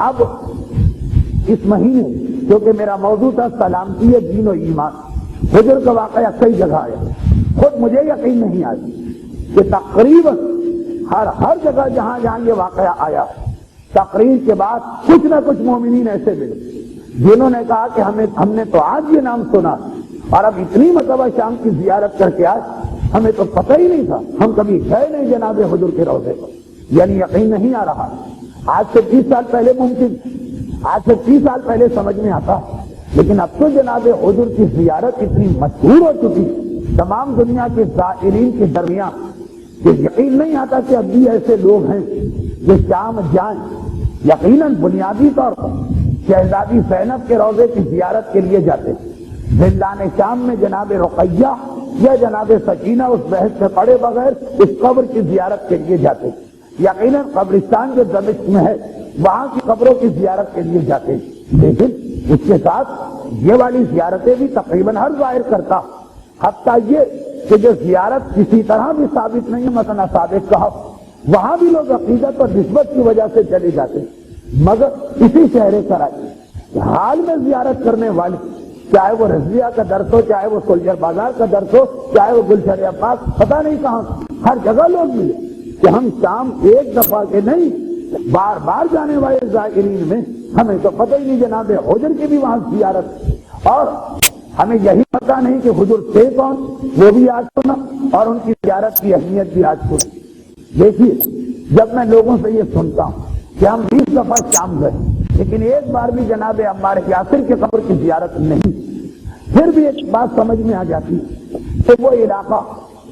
اب اس مہینے کیونکہ میرا موضوع تھا سلامتی دین و ایمان، حجر کا واقعہ کئی جگہ آیا، خود مجھے یقین نہیں آیا کہ تقریباً ہر جگہ جہاں جہاں یہ واقعہ آیا، تقریر کے بعد کچھ نہ کچھ مومنین ایسے ملے جنہوں نے کہا کہ ہم نے تو آج یہ نام سنا اور اب اتنی مرتبہ شام کی زیارت کر کے آج ہمیں تو پتہ ہی نہیں تھا، ہم کبھی گئے نہیں جناب حضور کے روضے پر، یعنی یقین نہیں آ رہا۔ آج سے 30 سال پہلے ممکن، آج سے 30 سال پہلے سمجھ میں آتا، لیکن اب تو جناب حضور کی زیارت اتنی مشہور ہو چکی تمام دنیا کے زائرین کے درمیان کہ یقین نہیں آتا کہ اب بھی ایسے لوگ ہیں جو شام جائیں۔ یقیناً بنیادی طور پر شہزادی زینب کے روضے کی زیارت کے لیے جاتے، زندان شام میں جناب رقیہ یا جناب سکینہ اس بحث سے پڑے بغیر اس قبر کی زیارت کے لیے جاتے، یقیناً قبرستان جو دمشق میں ہے وہاں کی قبروں کی زیارت کے لیے جاتے، لیکن اس کے ساتھ یہ والی زیارتیں بھی تقریباً ہر ظاہر کرتا، حتیٰ یہ کہ جو زیارت کسی طرح بھی ثابت نہیں ہے، مثلا ثابت کہا وہاں بھی لوگ عقیدت اور نسبت کی وجہ سے چلے جاتے، مگر اسی شہر سرائی حال میں زیارت کرنے والے، چاہے وہ رضویہ کا درس ہو، چاہے وہ سولجر بازار کا درس ہو، چاہے وہ گلشن عباس، پتہ نہیں کہاں، ہر جگہ لوگ ملے کہ ہم شام ایک دفعہ کے نہیں بار بار جانے والے زائرین میں ہمیں تو پتہ ہی نہیں جناب حجر کی بھی وہاں زیارت، اور ہمیں یہی پتہ نہیں کہ حضور تھے کون، وہ بھی آج سنا، اور ان کی زیارت کی اہمیت بھی آج سنی۔ دیکھیے جب میں لوگوں سے یہ سنتا ہوں کہ ہم 20 دفعہ شام گئے لیکن ایک بار بھی جناب عمار یاسر کے قبر کی زیارت نہیں، پھر بھی ایک بات سمجھ میں آ جاتی کہ وہ علاقہ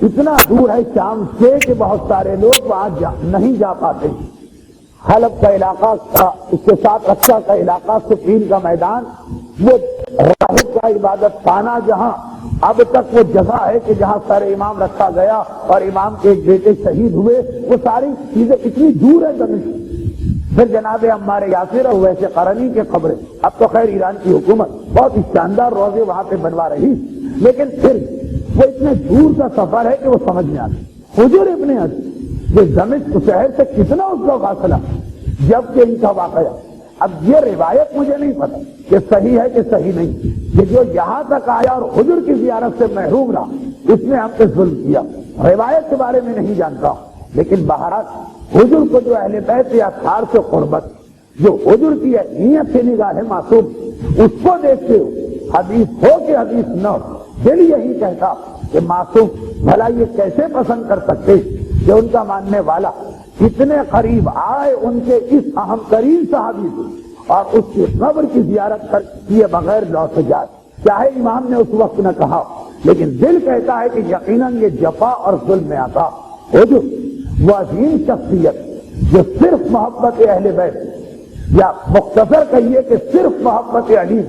اتنا دور ہے شام سے کہ بہت سارے لوگ وہاں نہیں جا پاتے۔ حلب کا علاقہ، اس کے ساتھ رقہ کا علاقہ، صفین کا میدان، وہ راہب کا عبادت خانہ جہاں اب تک وہ جگہ ہے کہ جہاں سر امام رکھا گیا اور امام کے ایک بیٹے شہید ہوئے، وہ ساری چیزیں اتنی دور ہے دمشق۔ پھر جناب عمار یاسر اور ویسے قرنی کے قبریں، اب تو خیر ایران کی حکومت بہت ہی شاندار روضے وہاں پہ بنوا رہی، لیکن پھر وہ اتنے دور کا سفر ہے کہ وہ سمجھ میں آتی۔ حضور ابن عدی یہ دمشق شہر سے کتنا اس کا فاصلہ، جبکہ ان کا واقعہ، اب یہ روایت مجھے نہیں پتا کہ صحیح ہے کہ صحیح نہیں، کہ جو یہاں تک آیا اور حضور کی زیارت سے محروم رہا اس نے ہم پہ ظلم کیا، روایت کے بارے میں نہیں جانتا ہوں، لیکن بہرحال حضور کو جو اہل بیت یا اطہار سے قربت، جو حضور کی نیت سے نگاہ ہے معصوم، اس کو دیکھتے ہو حدیث ہو کہ حدیث نہ ہو، دل یہی کہتا کہ معصوم بھلا یہ کیسے پسند کر سکتے کہ ان کا ماننے والا اتنے قریب آئے ان کے اس اہم ترین صحابی کو اور اس کی قبر کی زیارت کر کیے بغیر لوٹ جائے، چاہے امام نے اس وقت نہ کہا، لیکن دل کہتا ہے کہ یقیناً یہ جفا اور ظلم میں آتا۔ حضور وہ عظیم شخصیت جو صرف محبت اہل بیت، یا مختصر کہیے کہ صرف محبت علی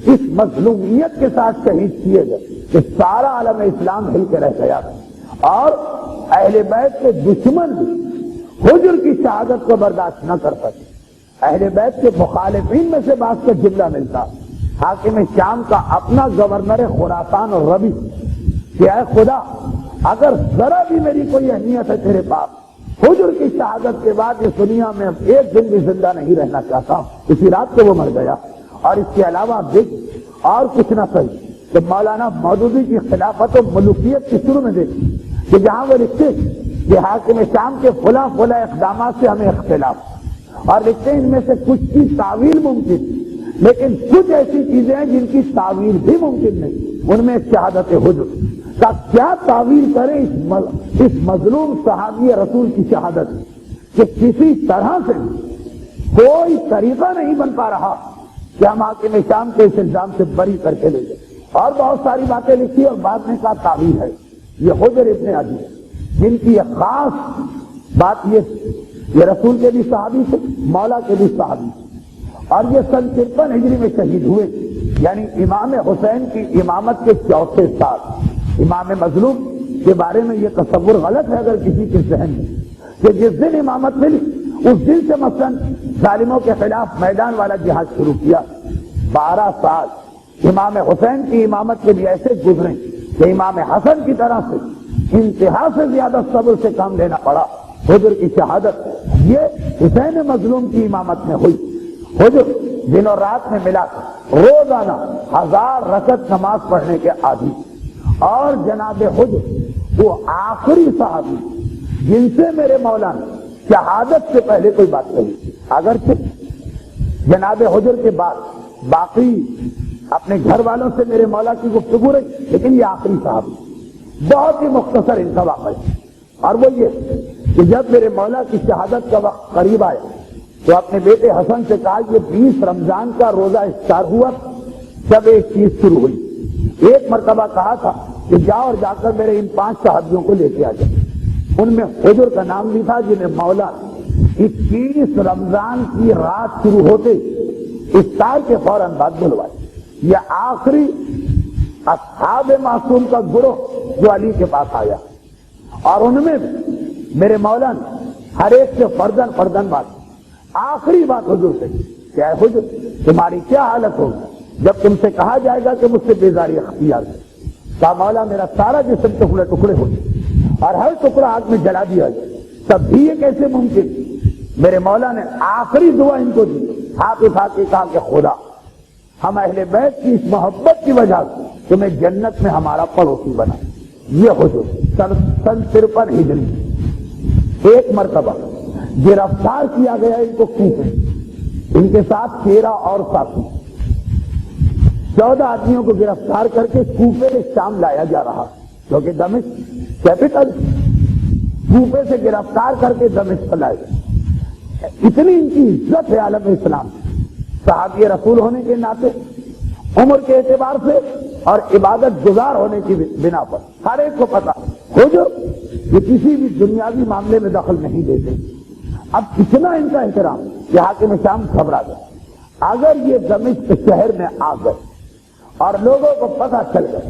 اس مظلومیت کے ساتھ شہید کیے گئے کہ سارا عالم اسلام ہل کے رہ گیا، اور اہل بیت کے دشمن بھی حضور کی شہادت کو برداشت نہ کر سکے۔ اہل بیت کے مخالفین میں سے بعض کا جملہ ملتا، حاکم شام کا اپنا گورنر خراسان اور ربی کہ اے خدا اگر ذرا بھی میری کوئی اہمیت ہے تیرے پاس، حضور کی شہادت کے بعد اس دنیا میں ایک دن بھی زندہ نہیں رہنا چاہتا، اسی رات کو وہ مر گیا۔ اور اس کے علاوہ آپ دیکھ اور کچھ نہ صحیح کہ مولانا مودودی کی خلافت و ملوکیت کی شروع میں دیکھی کہ جہاں وہ لکھتے کہ حاکم شام کے فلاں فلاں اقدامات سے ہمیں اختلاف، اور لکھتے ہیں ان میں سے کچھ کی تعویل ممکن، لیکن کچھ ایسی چیزیں ہیں جن کی تعویل بھی ممکن نہیں، ان میں شہادت حضور کا کیا تعویل کرے اس مظلوم صحابی رسول کی شہادت کہ کسی طرح سے کوئی طریقہ نہیں بن پا رہا کہ ہم حاکم شام کے اس الزام سے بری کر کے لے جائیں۔ اور بہت ساری باتیں لکھی اور بعد میں کہا تعویل ہے۔ یہ حضر ابن عدی جن کی ایک خاص بات یہ رسول کے بھی صحابی تھے، مولا کے بھی صحابی تھے، اور یہ سن 53 ہجری میں شہید ہوئے، یعنی امام حسین کی امامت کے 4 سال۔ امام مظلوم کے بارے میں یہ تصور غلط ہے اگر کسی کے ذہن میں کہ جس دن امامت ملی اس دن سے مثلا ظالموں کے خلاف میدان والا جہاد شروع کیا۔ 12 سال امام حسین کی امامت کے بھی ایسے گزرے کہ امام حسن کی طرح سے انتہا سے زیادہ صبر سے کام لینا پڑا۔ حضور کی شہادت یہ حسین مظلوم کی امامت میں ہوئی، حجر دن اور رات میں ملا کر روزانہ 1000 رکعت نماز پڑھنے کے عادی، اور جناب حجر وہ آخری صحابی جن سے میرے مولا نے شہادت سے پہلے کوئی بات کہی تھی۔ اگرچہ جناب حجر کے بعد باقی اپنے گھر والوں سے میرے مولا کی گفتگو رہی، لیکن یہ آخری صحابی بہت ہی مختصر ان کا واقعہ ہے۔ اور وہ یہ کہ جب میرے مولا کی شہادت کا وقت قریب آیا تو اپنے بیٹے حسن سے کہا یہ 20 رمضان کا روزہ افطار ہوا، جب ایک چیز شروع ہوئی، ایک مرتبہ کہا تھا کہ جاؤ اور جا کر میرے ان 5 صحابیوں کو لے کے آ جاؤ۔ ان میں حجر کا نام بھی تھا، جنہیں مولا 21 رمضان کی رات شروع ہوتے افطار کے فوراً بعد بلوائے۔ یہ آخری اصحاب معصوم کا گروہ جو علی کے پاس آیا، اور ان میں میرے مولا نے ہر ایک سے فردن بات، آخری بات حضور سے کہ اے حجر تمہاری کیا حالت ہوگی جب تم سے کہا جائے گا کہ مجھ سے بیزاری اختیار ہے؟ کہا مولا میرا سارا جسم ٹکڑے ہو گئے اور ہر ٹکڑا آگ میں جلا دیا جائے، تب بھی یہ کیسے ممکن؟ میرے مولا نے آخری دعا ان کو دی، ہاتھ اٹھا کے کہا کہ خدا ہم اہل بیت کی اس محبت کی وجہ سے تمہیں جنت میں ہمارا پڑوسی بنا۔ یہ حضور سن 53 ہجری ایک مرتبہ گرفتار کیا گیا ان کو کوفے، ان کے ساتھ 13 اور ساتھی، 14 آدمیوں کو گرفتار کر کے کوفے سے شام لایا جا رہا، کیونکہ دمشق کیپٹل، کوفے سے گرفتار کر کے دمشق لائے۔ اتنی ان کی عزت ہے عالم اسلام، صحابی رسول ہونے کے ناطے، عمر کے اعتبار سے اور عبادت گزار ہونے کی بنا پر ہر ایک کو پتا حجر یہ کسی بھی دنیاوی معاملے میں دخل نہیں دیتے۔ اب اتنا ان کا احترام کہ حاکم شام گھبرا گیا، اگر یہ دمشق شہر میں آ گئے اور لوگوں کو پتہ چل گیا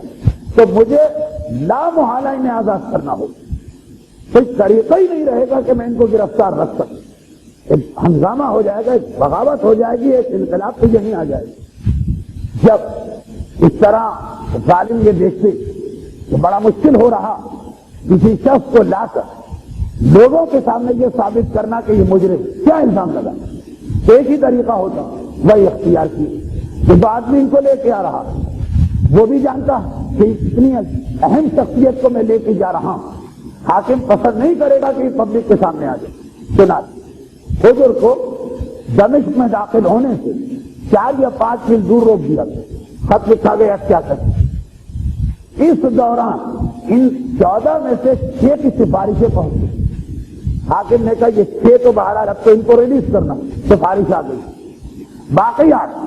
تو مجھے لامحالہ انہیں آزاد کرنا ہوگا، کوئی طریقہ ہی نہیں رہے گا کہ میں ان کو گرفتار رکھ سکوں۔ ایک ہنگامہ ہو جائے گا، ایک بغاوت ہو جائے گی، ایک انقلاب تو یہیں آ جائے گی۔ جب اس طرح ظالم یہ دیکھتے کہ بڑا مشکل ہو رہا کسی شخص کو لا کر لوگوں کے سامنے یہ ثابت کرنا کہ یہ مجرم، کیا الزام لگا، ایک ہی طریقہ ہوتا وہی اختیار کی کہ بعد میں ان کو لے کے آ رہا، وہ بھی جانتا کہ اتنی اہم شخصیت کو میں لے کے جا رہا ہوں، حاکم پسند نہیں کرے گا کہ یہ پبلک کے سامنے آ جائے۔ سنا حجر کو دمشق میں داخل ہونے سے 4 یا 5 میل دور روک دیا گیا، خط لکھا گیا کیا کریں۔ اس دوران ان 14 میں سے 6 کی سفارشیں پہنچی، حاکم نے کہا یہ 6 تو باہر آ رہا، تو ان کو ریلیز کرنا، سفارش آ گئی۔ باقی 8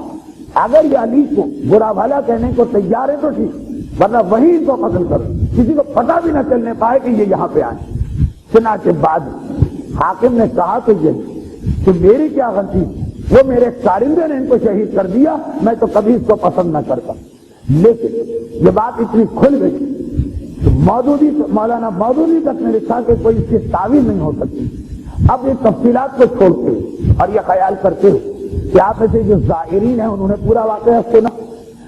اگر یہ علی کو برا بھلا کہنے کو تیار ہے تو ٹھیک، ورنہ وہی ان کو قتل کرو، کسی کو پتہ بھی نہ چلنے پائے کہ یہ یہاں پہ آئے۔ چنانچہ بعد حاکم نے کہا کہ میری کیا غلطی، وہ میرے کارندے نے ان کو شہید کر دیا، میں تو کبھی اس کو پسند نہ کرتا۔ لیکن یہ بات اتنی کھل گئی کہ مولانا مودودی تک نے لکھا کہ کوئی اس کی تعویل نہیں ہو سکتی۔ اب یہ تفصیلات کو چھوڑتے ہوئے اور یہ خیال کرتے ہوئے کہ آپ میں سے جو زائرین ہیں انہوں نے پورا واقعہ سنا،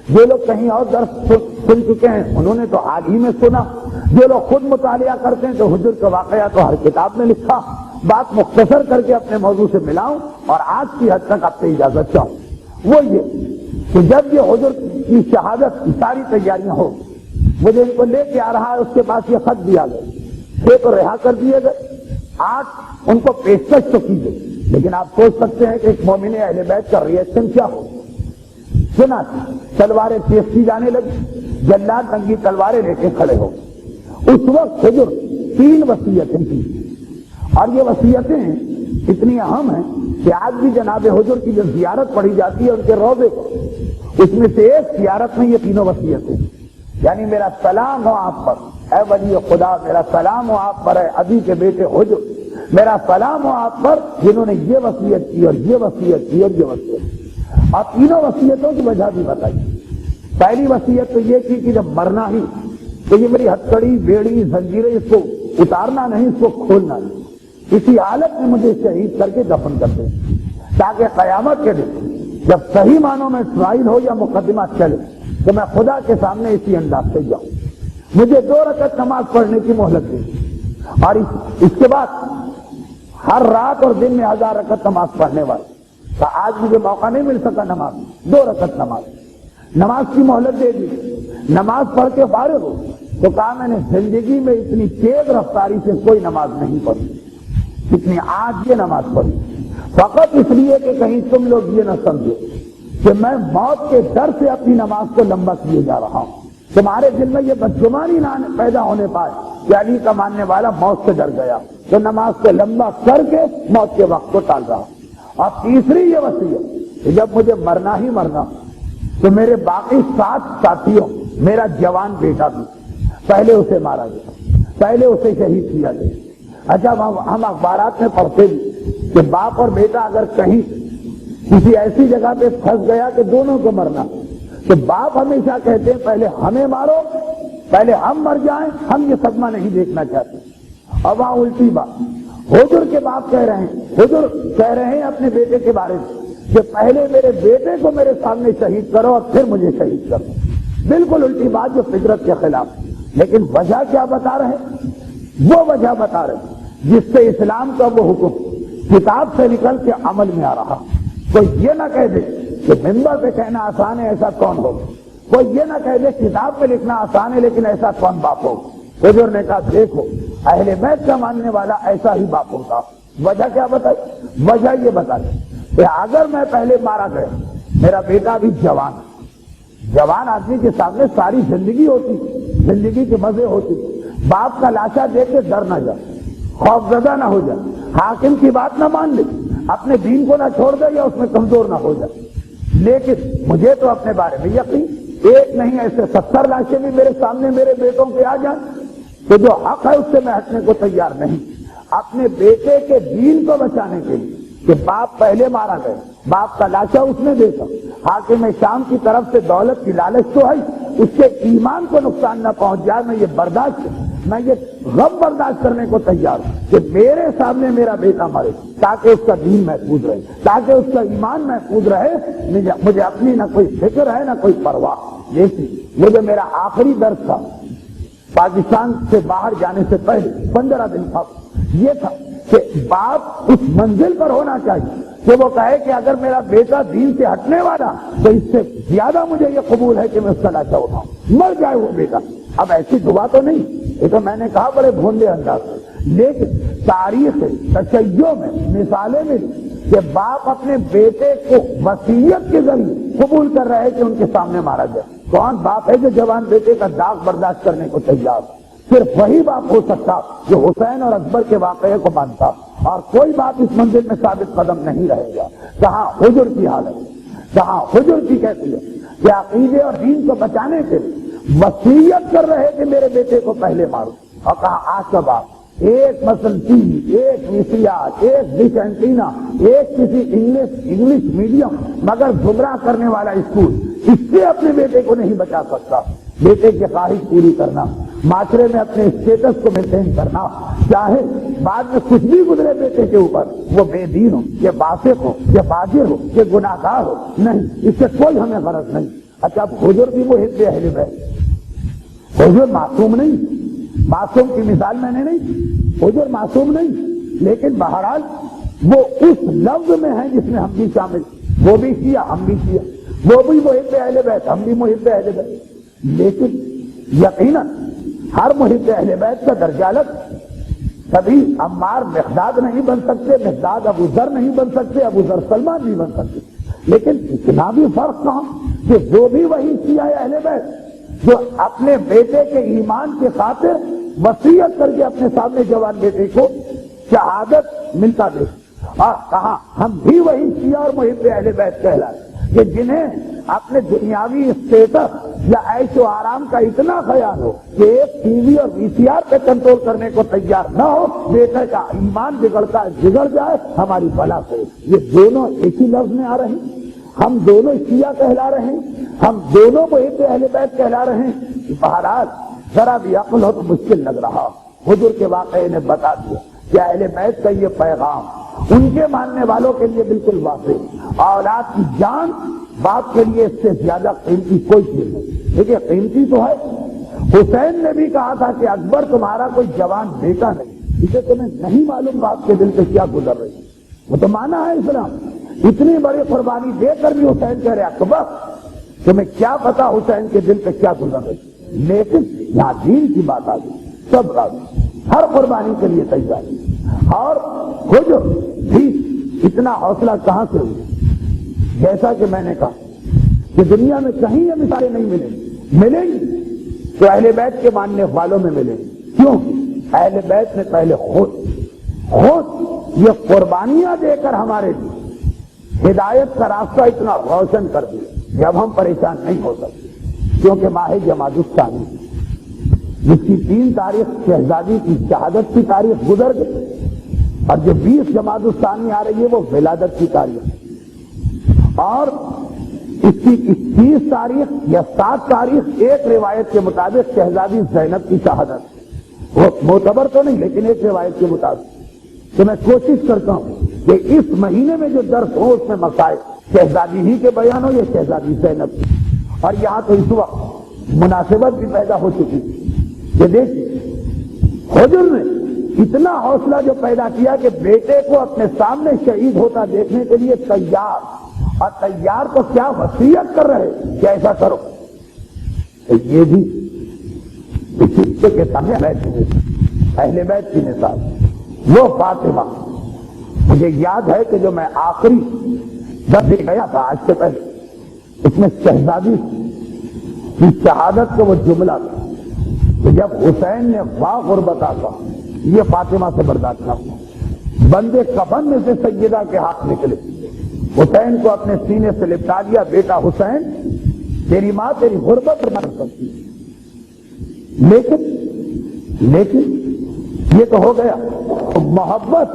جو لوگ کہیں اور درس سن چکے ہیں انہوں نے تو حال ہی میں سنا، جو لوگ خود مطالعہ کرتے ہیں تو حجر کا واقعہ تو ہر کتاب میں لکھا، بات مختصر کر کے اپنے موضوع سے ملاؤں اور آج کی حد تک آپ سے اجازت چاہوں۔ وہ یہ کہ جب یہ حجر کی شہادت کی ساری تیاریاں ہو، مجھے ان کو لے کے آ رہا ہے، اس کے پاس یہ خط دیا گیا، 6 تو رہا کر دیے گئے، 8 ان کو پیشکش تو کی گئی، لیکن آپ سوچ سکتے ہیں کہ ایک مومن اہل بیت کا ریئیکشن کیا ہو۔ سنا تلواریں تیز کی جانے لگی، جلاد ننگی تلواریں لے کے کھڑے ہو گئے۔ اس وقت حجر 3 وصیتیں کی، اور یہ وصیتیں اتنی اہم ہیں کہ آج بھی جناب حجر کی جو زیارت پڑھی جاتی ہے ان کے روضے کو، اس میں سے ایک زیارت میں یہ 3 وصیتیں، یعنی میرا سلام ہو آپ پر اے ولی خدا، میرا سلام ہو آپ پر اے ابی کے بیٹے حجر، میرا سلام ہو آپ پر جنہوں نے یہ وصیت کی اور یہ وصیت کی اور یہ وصیت کی۔ اور 3 وصیتوں کی وجہ بھی بتائی۔ پہلی وصیت تو یہ کی کہ جب مرنا ہی تو یہ میری ہتھکڑی، بیڑی، زنجیریں اس کو اتارنا نہیں، اس کو کھولنا نہیں، اسی حالت میں مجھے شہید کر کے دفن کر دیں، تاکہ قیامت کے دن جب صحیح معنوں میں ٹرائل ہو یا مقدمہ چلے تو میں خدا کے سامنے اسی انداز سے جاؤں۔ مجھے 2 رکعت نماز پڑھنے کی مہلت دی، اور اس کے بعد ہر رات اور دن میں 1000 رکعت نماز پڑھنے والے تو آج مجھے موقع نہیں مل سکا نماز، 2 رکعت نماز کی مہلت دے دی، نماز پڑھ کے فارغ ہو تو کہا میں نے زندگی میں اتنی تیز رفتاری سے کوئی نماز نہیں پڑھی اتنی آج یہ نماز پڑھی، فقط اس لیے کہ کہیں تم لوگ یہ نہ سمجھو کہ میں موت کے ڈر سے اپنی نماز کو لمبا کیے جا رہا ہوں، تمہارے دل میں یہ بدگمانی نہ پیدا ہونے پائے کہ علی کا ماننے والا موت سے ڈر گیا تو نماز کو لمبا کر کے موت کے وقت کو ٹال رہا۔ اور تیسری یہ وصیت کہ جب مجھے مرنا ہی مرنا تو میرے باقی 7 ساتھیوں، میرا جوان بیٹا بھی پہلے اسے مارا گیا، پہلے اسے شہید کیا گیا۔ اچھا ہم اخبارات میں پڑھتے بھی کہ باپ اور بیٹا اگر کہیں کسی ایسی جگہ پہ پھنس گیا کہ دونوں کو مرنا، تو باپ ہمیشہ کہتے ہیں پہلے ہمیں مارو، پہلے ہم مر جائیں، ہم یہ صدمہ نہیں دیکھنا چاہتے۔ اور وہاں الٹی بات حضور کے باپ کہہ رہے ہیں، حضور کہہ رہے ہیں اپنے بیٹے کے بارے میں کہ پہلے میرے بیٹے کو میرے سامنے شہید کرو اور پھر مجھے شہید کرو، بالکل الٹی بات جو فطرت کے خلاف۔ لیکن وجہ کیا بتا رہے ہیں؟ وہ وجہ بتا رہے ہیں جس سے اسلام کا وہ حکم کتاب سے نکل کے عمل میں آ رہا۔ کوئی یہ نہ کہہ دے کہ ممبر پہ کہنا آسان ہے ایسا کون ہوگا، کوئی یہ نہ کہہ دے کتاب پہ لکھنا آسان ہے لیکن ایسا کون باپ ہوگا۔ حضور نے کہا دیکھو اہل بیت کا ماننے والا ایسا ہی باپ ہوتا۔ وجہ کیا بتائی؟ وجہ یہ بتائی کہ اگر میں پہلے مارا گیا، میرا بیٹا بھی جوان آدمی کے سامنے ساری زندگی ہوتی، زندگی کے مزے ہوتی، باپ کا لاشا دیکھ کے ڈر نہ جائے، خوف زدہ نہ ہو جائے، حاکم کی بات نہ مان لے، اپنے دین کو نہ چھوڑ دے یا اس میں کمزور نہ ہو جائے۔ لیکن مجھے تو اپنے بارے میں یقین، ایک نہیں ایسے 70 لاشیں بھی میرے سامنے میرے بیٹوں کے آ جائیں تو جو حق ہے اس سے میں ہٹنے کو تیار نہیں۔ اپنے بیٹے کے دین کو بچانے کے لیے کہ باپ پہلے مارا گیا، باپ کا لاشا اس نے دیکھا، حاکم شام کی طرف سے دولت کی لالچ تو ہے، اس کے ایمان کو نقصان نہ پہنچ جائے، میں یہ غم برداشت کرنے کو تیار ہوں کہ میرے سامنے میرا بیٹا مرے تاکہ اس کا دین محفوظ رہے، تاکہ اس کا ایمان محفوظ رہے، مجھے اپنی نہ کوئی فکر ہے نہ کوئی پرواہ۔ یہ جو میرا آخری درس تھا پاکستان سے باہر جانے سے پہلے 15 دن تھا، یہ تھا کہ باپ اس منزل پر ہونا چاہیے کہ وہ کہے کہ اگر میرا بیٹا دین سے ہٹنے والا تو اس سے زیادہ مجھے یہ قبول ہے کہ میں اس کا لاشا اٹھاؤں، مر جائے وہ بیٹا۔ اب ایسی دعا تو نہیں، یہ تو میں نے کہا بڑے بھونڈے انداز سے، لیکن تاریخ تشیع میں مثالیں ملی کہ باپ اپنے بیٹے کو وصیت کے ذریعے قبول کر رہے کہ ان کے سامنے مارا جائے۔ کون باپ ہے جو جوان بیٹے کا داغ برداشت کرنے کو تیار؟ صرف وہی باپ ہو سکتا جو حسین اور اکبر کے واقعے کو مانتا، اور کوئی باپ اس منزل میں ثابت قدم نہیں رہے گا۔ کہاں حجر کی حالت، کہاں حجر کی کیفیت کہ عقیدے اور دین کو بچانے کے لیے وصیت کر رہے کہ میرے بیٹے کو پہلے مارو، اور کہاں آج کا باپ ایک مثلاً ٹی وی، ایک ویسیآر، ایک ڈش اینٹینا، ایک کسی انگلش میڈیم مگر گمراہ کرنے والا اسکول، اس سے اپنے بیٹے کو نہیں بچا سکتا۔ بیٹے کی خواہش پوری کرنا، معاشرے میں اپنے اسٹیٹس کو مینٹین کرنا، چاہے بعد میں کچھ بھی گزرے بیٹے کے اوپر، وہ بے دین ہو یا فاسق ہو یا فاجر ہو یا گناہ گار ہو، نہیں، اس سے کوئی ہمیں غرض نہیں۔ اچھا اب حضور بھی وہ حزب اہل بیت، حضور معصوم نہیں، معصوم کی مثال میں نے نہیں، حضور معصوم نہیں، لیکن بہرحال وہ اس لفظ میں ہیں جس میں ہم بھی شامل، وہ بھی کیا ہم بھی کیا، وہ بھی محب اہل بیت ہم بھی محب اہل بیت۔ لیکن یقیناً ہر محب اہل بیت کا درجہ الگ، کبھی عمار مقداد نہیں بن سکتے، مقداد ابو ذر نہیں بن سکتے، ابو ذر سلمان نہیں بن سکتے، لیکن اتنا بھی فرق کہاں کہ جو بھی وہی کیا ہے اہل بیت، جو اپنے بیٹے کے ایمان کے خاطر وصیت کر کے اپنے سامنے جوان بیٹے کو شہادت ملتا دے، اور کہاں ہم بھی وہی کیا اور محب اہل بیت کہلائے کہ جنہیں اپنے دنیاوی اسٹیٹس یا عیش و آرام کا اتنا خیال ہو کہ ایک ٹی وی اور وی سی آر پہ کنٹرول کرنے کو تیار نہ ہو، بیٹے کا ایمان بگڑ جائے ہماری بلا سے۔ یہ دونوں ایک ہی لفظ میں آ رہے ہیں، ہم دونوں شیعہ کہلا رہے ہیں، ہم دونوں محب اہل بیت کہلا رہے ہیں۔ بہرحال ذرا بھی عقل ہو تو مشکل لگ رہا، حضور کے واقعے نے بتا دیا کہ اہل بیت کا یہ پیغام ان کے ماننے والوں کے لیے بالکل واضح، اولاد کی جان باپ کے لیے اس سے زیادہ قیمتی کوئی چیز نہیں۔ دیکھیے قیمتی تو ہے، حسین نے بھی کہا تھا کہ اکبر تمہارا کوئی جوان بیٹا نہیں، اسے تمہیں نہیں معلوم باپ کے دل پہ کیا گزر رہی ہے، وہ تو مانا ہے اسلام، اتنی بڑی قربانی دے کر بھی حسین کہہ رہے اکبر تمہیں کیا پتا حسین کے دل پہ کیا گزر رہی، لیکن یہاں دین کی بات آ گئی، سب راضی، ہر قربانی کے لیے تیار، اور خود بھی اتنا حوصلہ کہاں سے ہوئی؟ جیسا کہ میں نے کہا کہ دنیا میں کہیں یہ مثالیں نہیں ملیں گی تو اہل بیت کے ماننے والوں میں ملیں گی، کیوں؟ اہل بیت نے پہلے خود یہ قربانیاں دے کر ہمارے لیے ہدایت کا راستہ اتنا روشن کر دیا کہ اب ہم پریشان نہیں ہو سکتے، کیونکہ ماہ جمادی الثانی جس کی 3 تاریخ شہزادی کی شہادت کی تاریخ گزر گئی، اور جو 20 جمادی الثانی آ رہی ہے وہ ولادت کی تاریخ، اور اس کی 21 تاریخ یا 7 تاریخ ایک روایت کے مطابق شہزادی زینب کی شہادت، وہ معتبر تو نہیں لیکن ایک روایت کے مطابق، تو میں کوشش کرتا ہوں کہ اس مہینے میں جو درس ہو اس میں مسائل شہزادی ہی کے بیان ہو یا شہزادی زینب کی، اور یہاں تو اس وقت مناسبت بھی پیدا ہو چکی کہ دیکھیے حضور نے اتنا حوصلہ جو پیدا کیا کہ بیٹے کو اپنے سامنے شہید ہوتا دیکھنے کے لیے تیار، اور تیار تو کیا وصیت کر رہے کہ ایسا کرو، تو یہ بھی اس کے سامنے اہل بیت کی مثال، وہ فاطمہ، مجھے یاد ہے کہ جو میں آخری درس دے گیا تھا آج سے پہلے، اس میں شہزادی کی شہادت کا وہ جملہ تھا کہ جب حسین نے واہ غربت آتا یہ فاطمہ سے برداشت نہ ہوا، بندے کفن میں سے سیدہ کے ہاتھ نکلے، حسین کو اپنے سینے سے لپٹا لیا، بیٹا حسین تیری ماں تیری غربت نہ کر سکتی، لیکن یہ تو ہو گیا محبت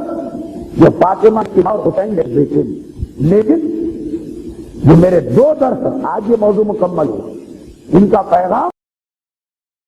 جو فاطمہ کی ماں اور حسین کے بیٹے، لیکن جو میرے 2 درس آج یہ موضوع مکمل ہو ان کا پیغام